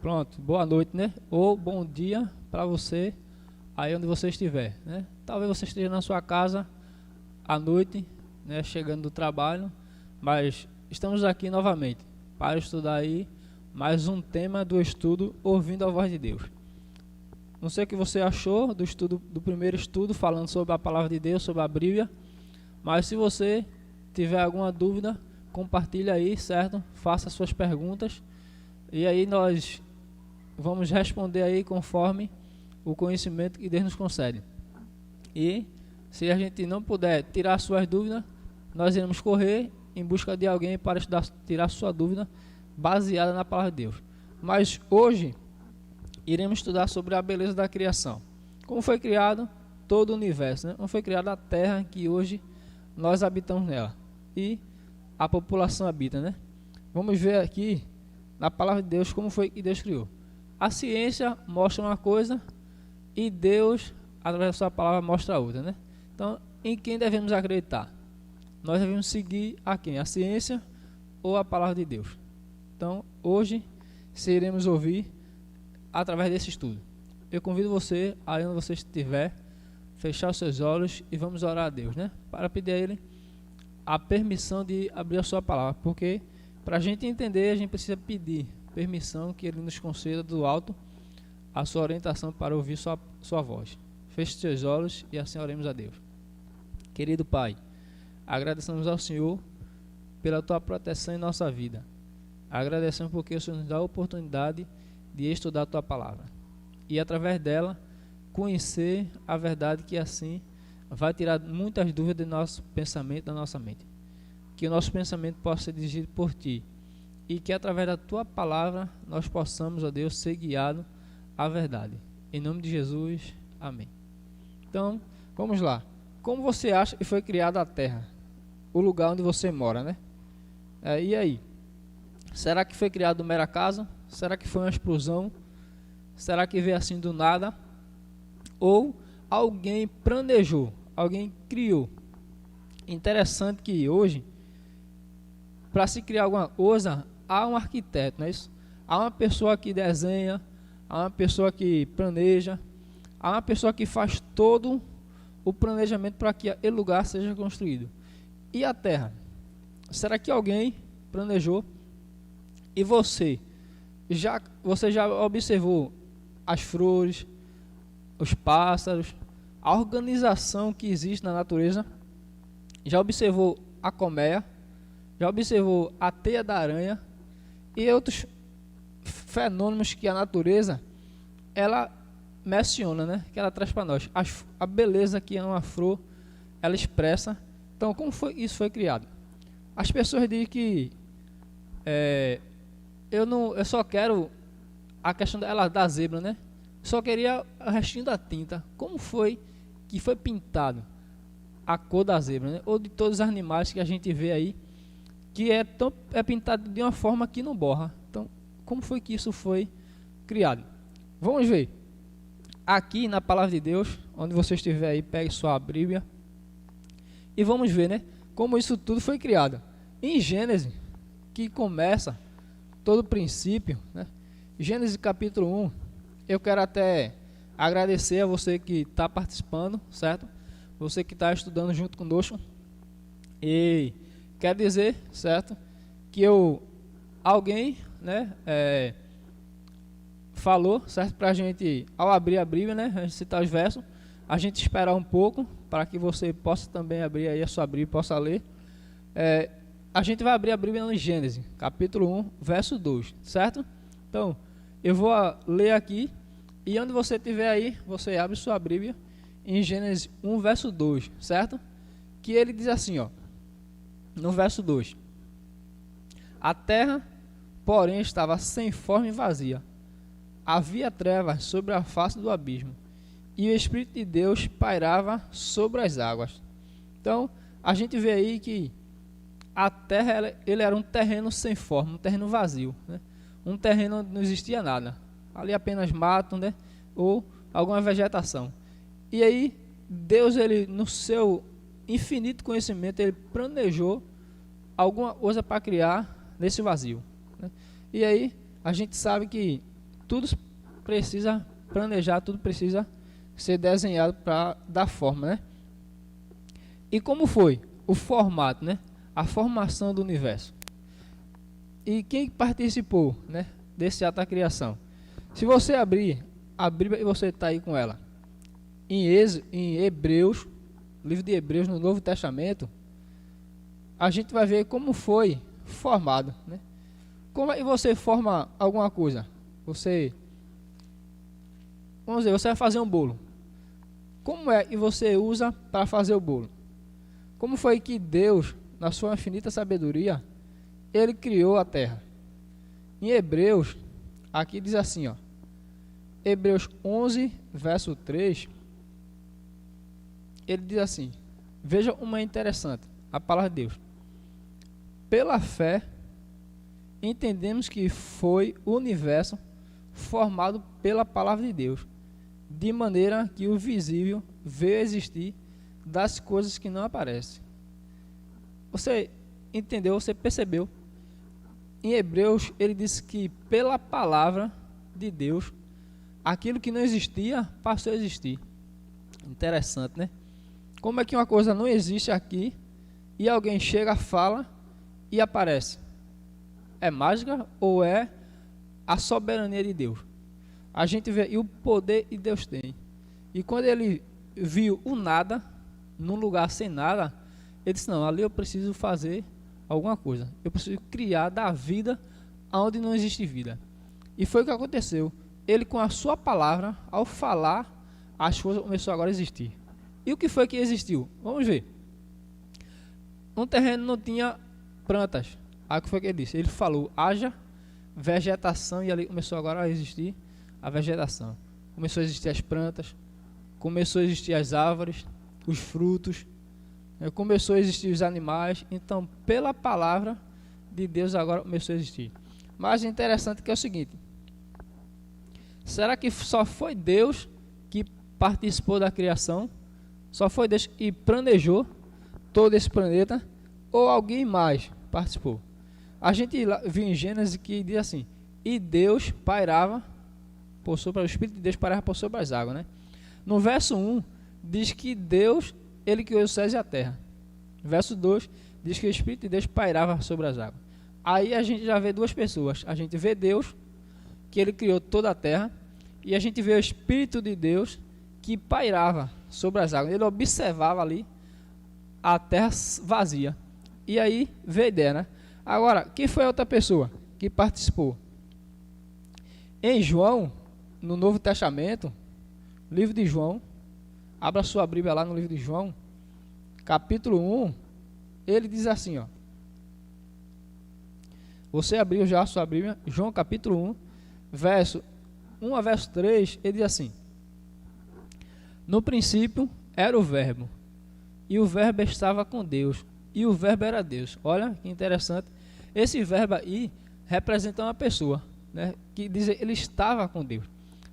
Pronto, boa noite, né? Ou bom dia para você aí onde você estiver, né? Talvez você esteja na sua casa à noite, né? Chegando do trabalho, mas estamos aqui novamente para estudar aí mais um tema do estudo Ouvindo a Voz de Deus. Não sei o que você achou do estudo, do primeiro estudo falando sobre a palavra de Deus, sobre a Bíblia, mas se você tiver alguma dúvida, compartilha aí, certo? Faça suas perguntas e aí nós vamos responder aí conforme o conhecimento que Deus nos concede. E se a gente não puder tirar suas dúvidas, nós iremos correr em busca de alguém para tirar sua dúvida baseada na palavra de Deus. Mas hoje iremos estudar sobre a beleza da criação. Como foi criado todo o universo, né? Como foi criada a Terra que hoje nós habitamos nela e a população habita, né? Vamos ver aqui na palavra de Deus como foi que Deus criou. A ciência mostra uma coisa e Deus, através da sua palavra, mostra outra, né? Então, em quem devemos acreditar? Nós devemos seguir a quem? A ciência ou a palavra de Deus? Então, hoje, iremos ouvir através desse estudo. Eu convido você, aí onde você estiver, fechar os seus olhos e vamos orar a Deus, né? Para pedir a Ele a permissão de abrir a sua palavra, porque para a gente entender, a gente precisa pedir permissão que Ele nos conceda do alto a sua orientação para ouvir sua voz. Feche seus olhos e assim oremos a Deus. Querido Pai, agradecemos ao Senhor pela Tua proteção em nossa vida. Agradecemos porque o Senhor nos dá a oportunidade de estudar a Tua palavra e através dela conhecer a verdade, que assim vai tirar muitas dúvidas do nosso pensamento, da nossa mente. Que o nosso pensamento possa ser dirigido por Ti e que através da Tua palavra nós possamos, ó Deus, ser guiados à verdade. Em nome de Jesus, amém. Então, vamos lá. Como você acha que foi criada a Terra? O lugar onde você mora, né? E aí? Será que foi criado do mero acaso? Será que foi uma explosão? Será que veio assim do nada? Ou alguém planejou? Alguém criou? Interessante que hoje, para se criar alguma coisa, há um arquiteto, não é isso? Há uma pessoa que desenha, há uma pessoa que planeja, há uma pessoa que faz todo o planejamento para que aquele lugar seja construído. E a Terra? Será que alguém planejou? E você já observou as flores, os pássaros, a organização que existe na natureza? Já observou a colmeia? Já observou a teia da aranha e outros fenômenos que a natureza ela menciona, né? Que ela traz para nós. A beleza que uma flor ela expressa. Então, como isso foi criado? As pessoas dizem que eu só quero a questão da zebra, né? Só queria o restinho da tinta. Como foi que foi pintado a cor da zebra, né? Ou de todos os animais que a gente vê aí, que é pintado de uma forma que não borra. Então, como foi que isso foi criado? Vamos ver. Aqui na palavra de Deus, onde você estiver aí, pegue sua Bíblia e vamos ver, né? Como isso tudo foi criado. Em Gênesis, que começa todo o princípio, né? Gênesis capítulo 1, eu quero até agradecer a você que está participando, certo? Você que está estudando junto conosco. E quero dizer, certo, que alguém, né, falou, certo, para a gente, ao abrir a Bíblia, né, a gente citar os versos, a gente esperar um pouco, para que você possa também abrir aí a sua Bíblia e possa ler. A gente vai abrir a Bíblia no Gênesis, capítulo 1, verso 2, certo? Então, eu vou ler aqui, e onde você estiver aí, você abre sua Bíblia, em Gênesis 1, verso 2, certo? Que ele diz assim, ó, no verso 2: A terra, porém, estava sem forma e vazia. Havia trevas sobre a face do abismo, e o Espírito de Deus pairava sobre as águas. Então, a gente vê aí que a terra ele era um terreno sem forma, um terreno vazio, né? Um terreno onde não existia nada. Ali apenas mato, né? Ou alguma vegetação. E aí, Deus, ele, no seu infinito conhecimento, ele planejou alguma coisa para criar nesse vazio, né? E aí, a gente sabe que tudo precisa planejar, tudo precisa ser desenhado para dar forma, né? E como foi o formato, né? A formação do universo. E quem participou, né, desse ato da criação? Se você abrir a Bíblia e você está aí com ela, em Hebreus, livro de Hebreus, no Novo Testamento, a gente vai ver como foi formado, né? Como é que você forma alguma coisa? Vamos dizer, você vai fazer um bolo. Como é que você usa para fazer o bolo? Como foi que Deus, na sua infinita sabedoria, Ele criou a terra? Em Hebreus, aqui diz assim, ó, Hebreus 11, verso 3, ele diz assim, veja uma interessante, a palavra de Deus. Pela fé, entendemos que foi o universo formado pela palavra de Deus, de maneira que o visível veio a existir das coisas que não aparecem. Você entendeu? Você percebeu? Em Hebreus, ele diz que pela palavra de Deus, aquilo que não existia passou a existir. Interessante, né? Como é que uma coisa não existe aqui e alguém chega, fala e aparece? É mágica ou é a soberania de Deus? A gente vê e o poder que Deus tem. E quando ele viu o nada, num lugar sem nada, ele disse, não, ali eu preciso fazer alguma coisa. Eu preciso criar, dar vida onde não existe vida. E foi o que aconteceu. Ele, com a sua palavra, ao falar, as coisas começaram agora a existir. E o que foi que existiu? Vamos ver. Um terreno não tinha plantas. Aí o que foi que ele disse? Ele falou, haja vegetação, e ali começou agora a existir a vegetação. Começou a existir as plantas, começou a existir as árvores, os frutos, começou a existir os animais. Então, pela palavra de Deus agora começou a existir. Mas interessante que é o seguinte, será que só foi Deus que participou da criação? Só foi Deus que planejou todo esse planeta? Ou alguém mais participou? A gente viu em Gênesis que diz assim, e Deus pairava por sobre, o Espírito de Deus pairava por sobre as águas, né? No verso 1 diz que Deus, ele criou os céus e a terra. Verso 2 diz que o Espírito de Deus pairava sobre as águas. Aí a gente já vê duas pessoas. A gente vê Deus, que ele criou toda a terra, e a gente vê o Espírito de Deus que pairava sobre as águas. Ele observava ali a terra vazia. E aí veio a ideia, né? Agora, quem foi a outra pessoa que participou? Em João, no Novo Testamento, livro de João, abra sua Bíblia lá no livro de João, capítulo 1, ele diz assim, ó. Você abriu já a sua Bíblia, João capítulo 1, verso 1 a verso 3, ele diz assim, no princípio era o verbo, e o verbo estava com Deus, e o verbo era Deus. Olha que interessante, esse verbo aí representa uma pessoa, né, que diz ele estava com Deus,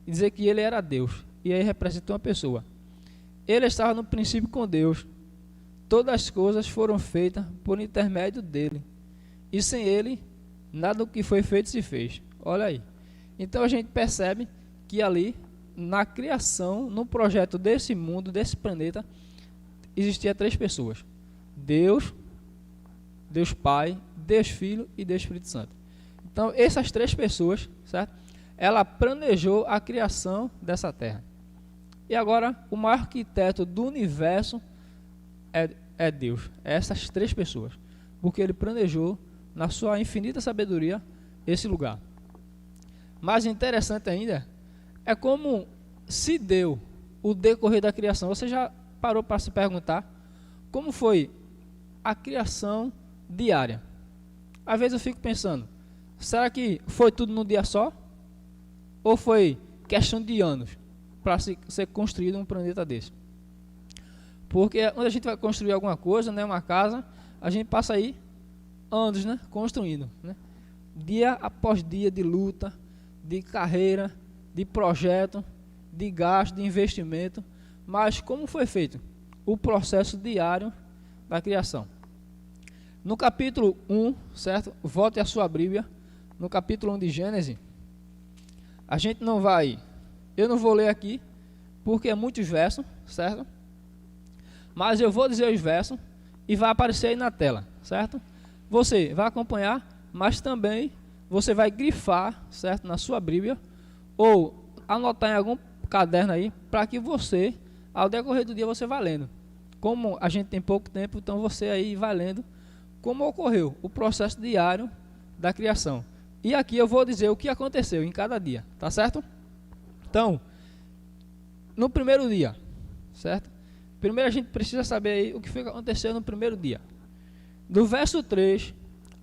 e dizer que ele era Deus, e aí representa uma pessoa. Ele estava no princípio com Deus, todas as coisas foram feitas por intermédio dele, e sem ele nada do que foi feito se fez. Olha aí. Então a gente percebe que ali, na criação, no projeto desse mundo, desse planeta, existia três pessoas: Deus, Deus Pai, Deus Filho e Deus Espírito Santo. Então essas três pessoas, certo? Ela planejou a criação dessa terra. E agora o maior arquiteto do universo é Deus, é essas três pessoas, porque ele planejou na sua infinita sabedoria esse lugar. Mais interessante ainda é como se deu o decorrer da criação. Você já parou para se perguntar como foi a criação diária? Às vezes eu fico pensando, será que foi tudo num dia só? Ou foi questão de anos para ser construído um planeta desse? Porque quando a gente vai construir alguma coisa, né, uma casa, a gente passa aí anos, né, construindo, né? Dia após dia de luta, de carreira, de projeto, de gasto, de investimento. Mas como foi feito o processo diário da criação? No capítulo 1, certo? Volte a sua Bíblia, no capítulo 1 de Gênesis, eu não vou ler aqui, porque é muitos versos, certo? Mas eu vou dizer os versos e vai aparecer aí na tela, certo? Você vai acompanhar, mas também você vai grifar, certo? Na sua Bíblia, ou anotar em algum caderno aí, para que você, ao decorrer do dia, você vá lendo. Como a gente tem pouco tempo, então você aí vai lendo como ocorreu o processo diário da criação. E aqui eu vou dizer o que aconteceu em cada dia, tá certo? Então, no primeiro dia, certo? Primeiro a gente precisa saber aí o que foi que aconteceu no primeiro dia. Do verso 3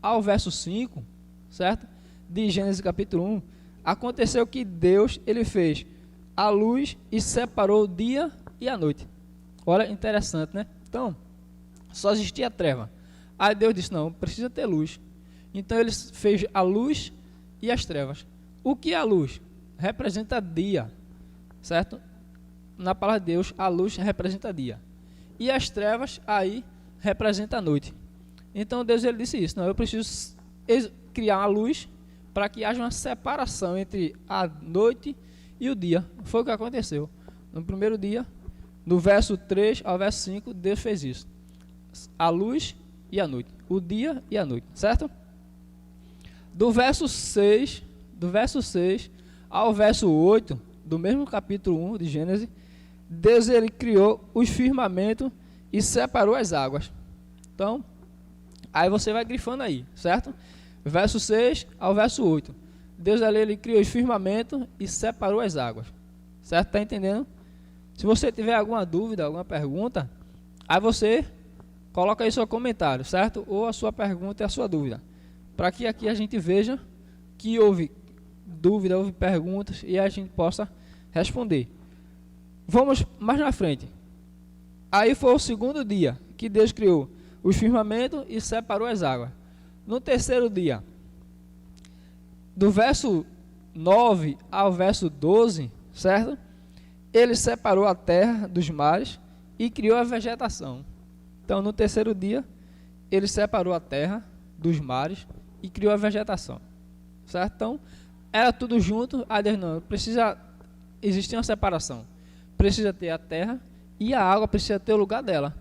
ao verso 5, certo? De Gênesis capítulo 1, aconteceu que Deus, ele fez a luz e separou o dia e a noite. Olha, interessante, né? Então, só existia treva. Aí Deus disse, não, precisa ter luz. Então ele fez a luz e as trevas. O que é a luz? Representa dia, certo? Na palavra de Deus, a luz representa dia. E as trevas, aí, representa a noite. Então Deus, ele disse isso, não, eu preciso criar uma luz para que haja uma separação entre a noite e o dia. Foi o que aconteceu. No primeiro dia, do verso 3 ao verso 5, Deus fez isso. A luz e a noite. O dia e a noite, certo? Do verso 6 ao verso 8, do mesmo capítulo 1 de Gênesis, Deus, ele criou os firmamentos e separou as águas. Então, aí você vai grifando aí, certo? Verso 6 ao verso 8. Deus, ali, ele criou os firmamentos e separou as águas. Certo? Tá entendendo? Se você tiver alguma dúvida, alguma pergunta, aí você coloca aí seu comentário, certo? Ou a sua pergunta e a sua dúvida. Para que aqui a gente veja que houve dúvida, houve perguntas e a gente possa responder. Vamos mais na frente. Aí foi o segundo dia que Deus criou os firmamentos e separou as águas. No terceiro dia, do verso 9 ao verso 12, certo? Ele separou a terra dos mares e criou a vegetação. Então, no terceiro dia, ele separou a terra dos mares e criou a vegetação. Certo? Então, era tudo junto. Aí Deus, não, precisa existir uma separação. Precisa ter a terra e a água precisa ter o lugar dela.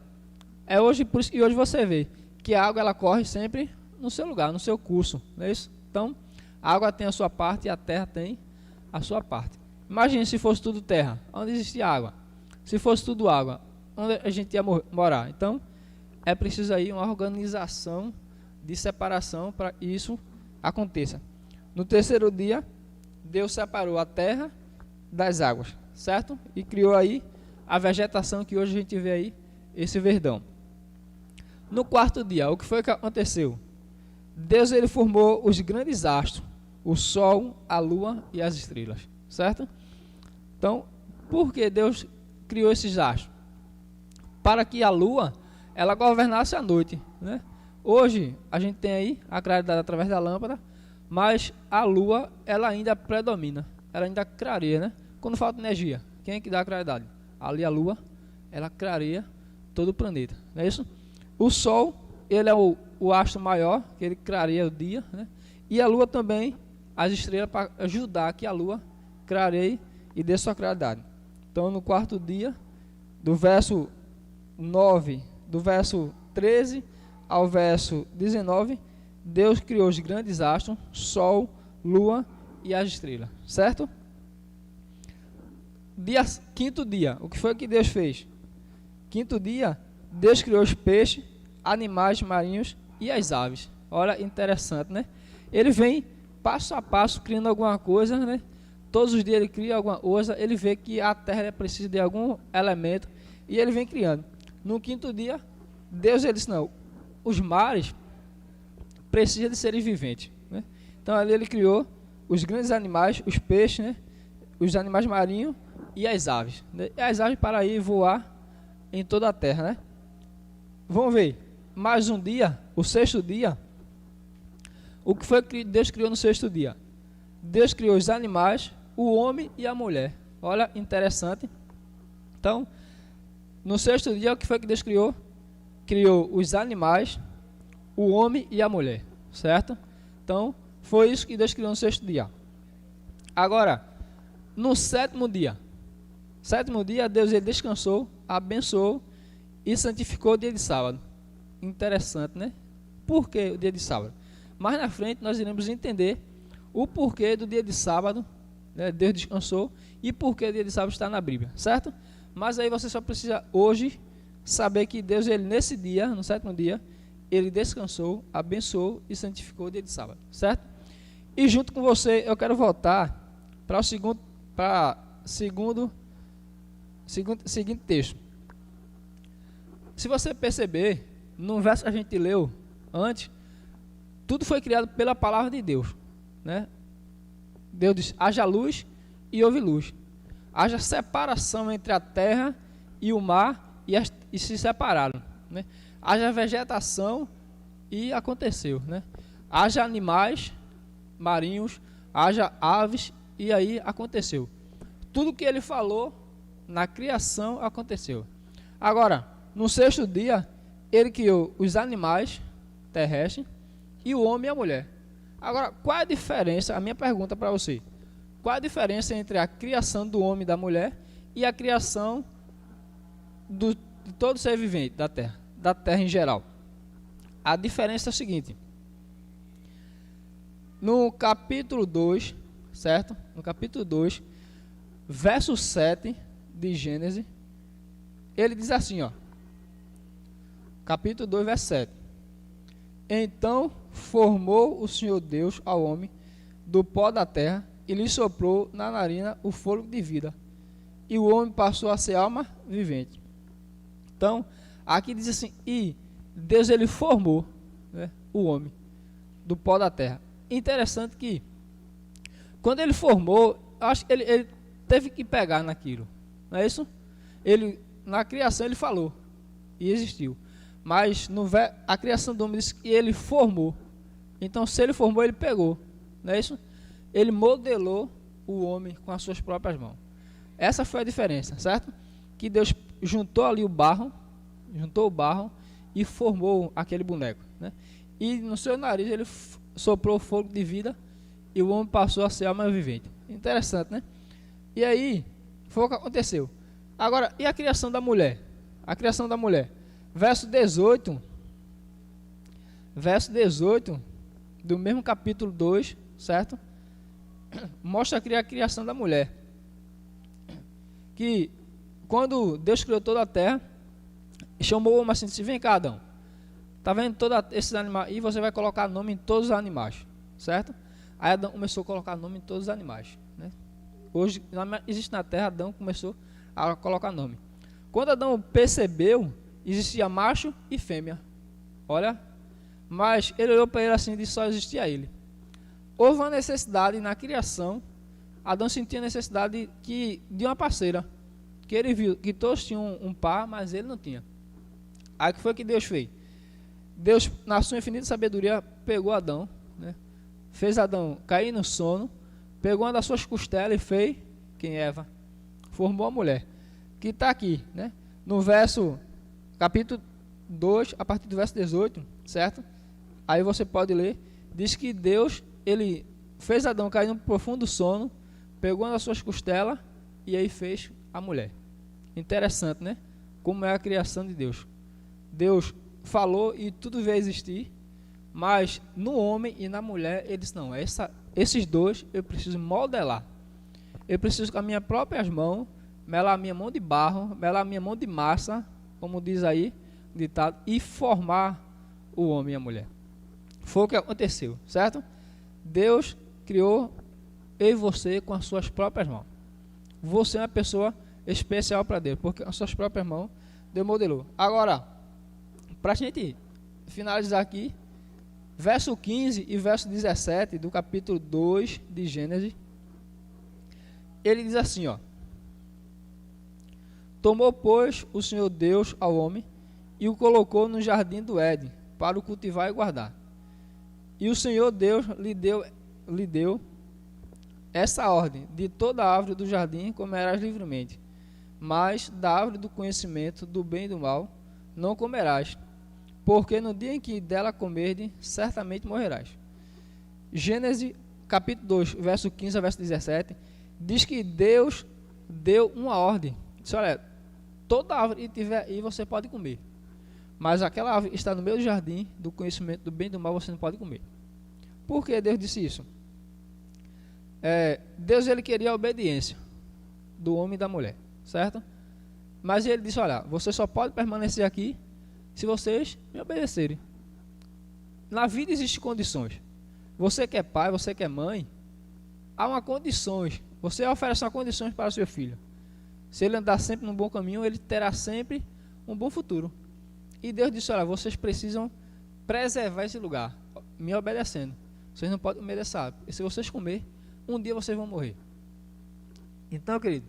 É hoje, por isso que hoje você vê que a água, ela corre sempre no seu lugar, no seu curso. Não é isso? Então, a água tem a sua parte e a terra tem a sua parte. Imagine se fosse tudo terra, onde existia água. Se fosse tudo água, onde a gente ia morar. Então, é preciso aí uma organização de separação para que isso aconteça. No terceiro dia, Deus separou a terra das águas, certo? E criou aí a vegetação que hoje a gente vê aí, esse verdão. No quarto dia, o que foi que aconteceu? Deus, ele formou os grandes astros, o sol, a lua e as estrelas, certo? Então, por que Deus criou esses astros? Para que a lua, ela governasse a noite, né? Hoje, a gente tem aí a claridade através da lâmpada, mas a lua, ela ainda predomina, ela ainda clareia, né? Quando falta energia, quem é que dá a claridade? Ali a lua, ela clareia todo o planeta, não é isso? O sol, ele é o astro maior, que ele clareia o dia, né? E a lua também, as estrelas, para ajudar que a lua clareie e dê sua claridade. Então, no quarto dia, do verso 9, do verso 13 ao verso 19, Deus criou os grandes astros, sol, lua e as estrelas, certo? Quinto dia, o que foi que Deus fez? Quinto dia, Deus criou os peixes, animais marinhos e as aves. Olha, interessante, né? Ele vem passo a passo criando alguma coisa, né? Todos os dias ele cria alguma coisa, ele vê que a terra precisa de algum elemento e ele vem criando. No quinto dia, Deus, ele disse, não, os mares precisam de seres viventes, né? Então ali ele criou os grandes animais, os peixes, né? Os animais marinhos e as aves, né? E as aves para ir voar em toda a terra, né? Vamos ver, mais um dia, o sexto dia. O que foi que Deus criou no sexto dia? Deus criou os animais, o homem e a mulher. Olha, interessante. Então, no sexto dia, o que foi que Deus criou? Criou os animais, o homem e a mulher, certo? Então, foi isso que Deus criou no sexto dia. Agora, no sétimo dia. Sétimo dia, Deus ele descansou, abençoou e santificou o dia de sábado. Interessante, né? Por que o dia de sábado? Mais na frente nós iremos entender o porquê do dia de sábado, né? Deus descansou e porquê o dia de sábado está na Bíblia, certo? Mas aí você só precisa hoje saber que Deus, ele nesse dia, no sétimo dia, ele descansou, abençoou e santificou o dia de sábado, certo? E junto com você, eu quero voltar para o seguinte texto. Se você perceber, no verso que a gente leu antes, tudo foi criado pela palavra de Deus, né? Deus disse, haja luz e houve luz. Haja separação entre a terra e o mar e se separaram, né? Haja vegetação e aconteceu, né? Haja animais marinhos, haja aves e aí aconteceu. Tudo que ele falou na criação aconteceu. Agora, no sexto dia, ele criou os animais terrestres e o homem e a mulher. Agora, qual é a diferença? A minha pergunta para você: qual é a diferença entre a criação do homem e da mulher e a criação de todo ser vivente da terra em geral? A diferença é a seguinte: no capítulo 2, certo? No capítulo 2, verso 7 de Gênesis, ele diz assim, ó. Capítulo 2, verso 7. Então formou o Senhor Deus ao homem do pó da terra e lhe soprou na narina o fôlego de vida. E o homem passou a ser alma vivente. Então, aqui diz assim, e Deus ele formou, né, o homem do pó da terra. Interessante que, quando ele formou, acho que ele teve que pegar naquilo, não é isso? Ele, na criação ele falou, e existiu. Mas a criação do homem diz que ele formou. Então, se ele formou, ele pegou, não é isso? Ele modelou o homem com as suas próprias mãos. Essa foi a diferença, certo? Que Deus juntou ali o barro e formou aquele boneco, né? E no seu nariz ele soprou fogo de vida e o homem passou a ser alma vivente. Interessante, né? E aí, foi o que aconteceu. Agora, e a criação da mulher? A criação da mulher. Verso 18 do mesmo capítulo 2, certo? Mostra aqui a criação da mulher. Que quando Deus criou toda a terra, chamou o homem assim, disse, vem cá, Adão. Tá vendo todos esses animais? E você vai colocar nome em todos os animais, certo? Aí Adão começou a colocar nome em todos os animais, né? Hoje, existe na terra, Adão começou a colocar nome. Quando Adão percebeu, existia macho e fêmea. Olha, mas ele olhou para ele assim e disse, só existia ele. Houve uma necessidade na criação. Adão sentia necessidade de uma parceira. Que ele viu que todos tinham um par, mas ele não tinha. Aí o que foi que Deus fez? Deus, na sua infinita sabedoria, pegou Adão, né? Fez Adão cair no sono, pegou uma das suas costelas e fez quem? Eva. Formou a mulher. Que está aqui, né? No verso, capítulo 2, a partir do verso 18, certo? Aí você pode ler, diz que Deus, ele fez Adão cair num profundo sono, pegou uma das suas costelas e aí fez a mulher. Interessante, né? Como é a criação de Deus. Deus falou e tudo veio existir, mas no homem e na mulher, ele disse, não, esses dois eu preciso modelar. Eu preciso com as minhas próprias mãos, melar a minha mão de barro, melar a minha mão de massa, como diz aí o ditado, e formar o homem e a mulher. Foi o que aconteceu, certo? Deus criou eu e você com as suas próprias mãos. Você é uma pessoa especial para Deus, porque com as suas próprias mãos Deus modelou. Agora, para a gente finalizar aqui, verso 15 e verso 17 do capítulo 2 de Gênesis, ele diz assim, ó: tomou, pois, o Senhor Deus ao homem e o colocou no jardim do Éden para o cultivar e guardar. E o Senhor Deus lhe deu essa ordem: de toda a árvore do jardim comerás livremente, mas da árvore do conhecimento do bem e do mal não comerás, porque no dia em que dela comerdes, certamente morrerás. Gênesis capítulo 2, verso 15 a verso 17, diz que Deus deu uma ordem. Disse, olha, toda árvore que tiver aí você pode comer. Mas aquela árvore está no meio do jardim, do conhecimento do bem e do mal, você não pode comer. Por que Deus disse isso? Deus, ele queria a obediência do homem e da mulher, certo? Mas ele disse, olha, você só pode permanecer aqui se vocês me obedecerem. Na vida existem condições. Você que é pai, você que é mãe, há uma condições. Você oferece uma condições para o seu filho. Se ele andar sempre num bom caminho, ele terá sempre um bom futuro. E Deus disse, olha, vocês precisam preservar esse lugar, me obedecendo. Vocês não podem comer dessa árvore. E se vocês comer, um dia vocês vão morrer. Então, querido,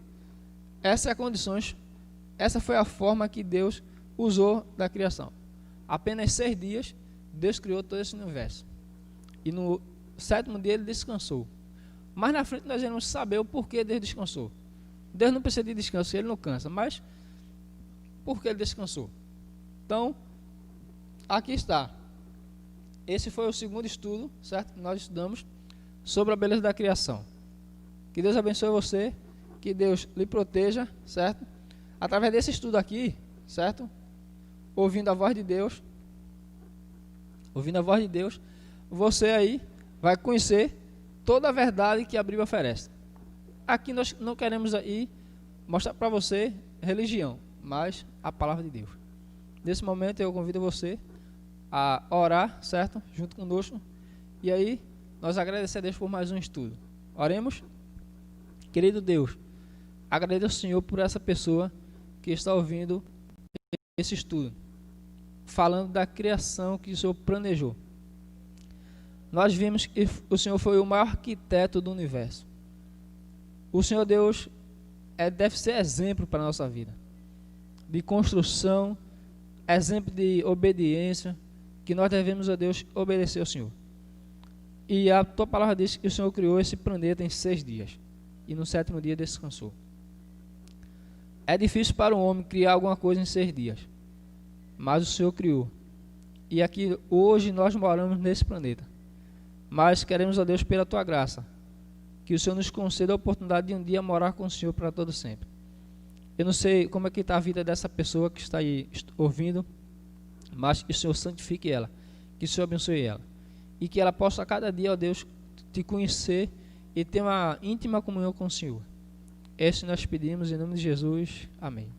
essa é a condições, essa foi a forma que Deus usou da criação. Apenas 6 dias, Deus criou todo esse universo. E no 7º dia ele descansou. Mas na frente nós vamos saber o porquê Deus descansou. Deus não precisa de descanso, ele não cansa. Mas por que ele descansou? Então, aqui está. Esse foi o 2º estudo, certo? Que nós estudamos sobre a beleza da criação. Que Deus abençoe você, que Deus lhe proteja, certo? Através desse estudo aqui, certo? Ouvindo a voz de Deus, você aí vai conhecer toda a verdade que a Bíblia oferece. Aqui nós não queremos aí mostrar para você religião, mas a palavra de Deus. Nesse momento eu convido você a orar, certo? Junto conosco. E aí nós agradecemos a Deus por mais um estudo. Oremos. Querido Deus, agradeço ao Senhor por essa pessoa que está ouvindo esse estudo, falando da criação que o Senhor planejou. Nós vimos que o Senhor foi o maior arquiteto do universo. O Senhor Deus deve ser exemplo para a nossa vida, de construção, exemplo de obediência, que nós devemos a Deus obedecer ao Senhor. E a tua palavra diz que o Senhor criou esse planeta em 6 dias, e no 7º dia descansou. É difícil para um homem criar alguma coisa em 6 dias, mas o Senhor criou. E aqui hoje nós moramos nesse planeta, mas queremos a Deus pela tua graça, que o Senhor nos conceda a oportunidade de um dia morar com o Senhor para todo sempre. Eu não sei como é que está a vida dessa pessoa que está aí ouvindo, mas que o Senhor santifique ela, que o Senhor abençoe ela, e que ela possa a cada dia, ó Deus, te conhecer e ter uma íntima comunhão com o Senhor. Esse nós pedimos em nome de Jesus. Amém.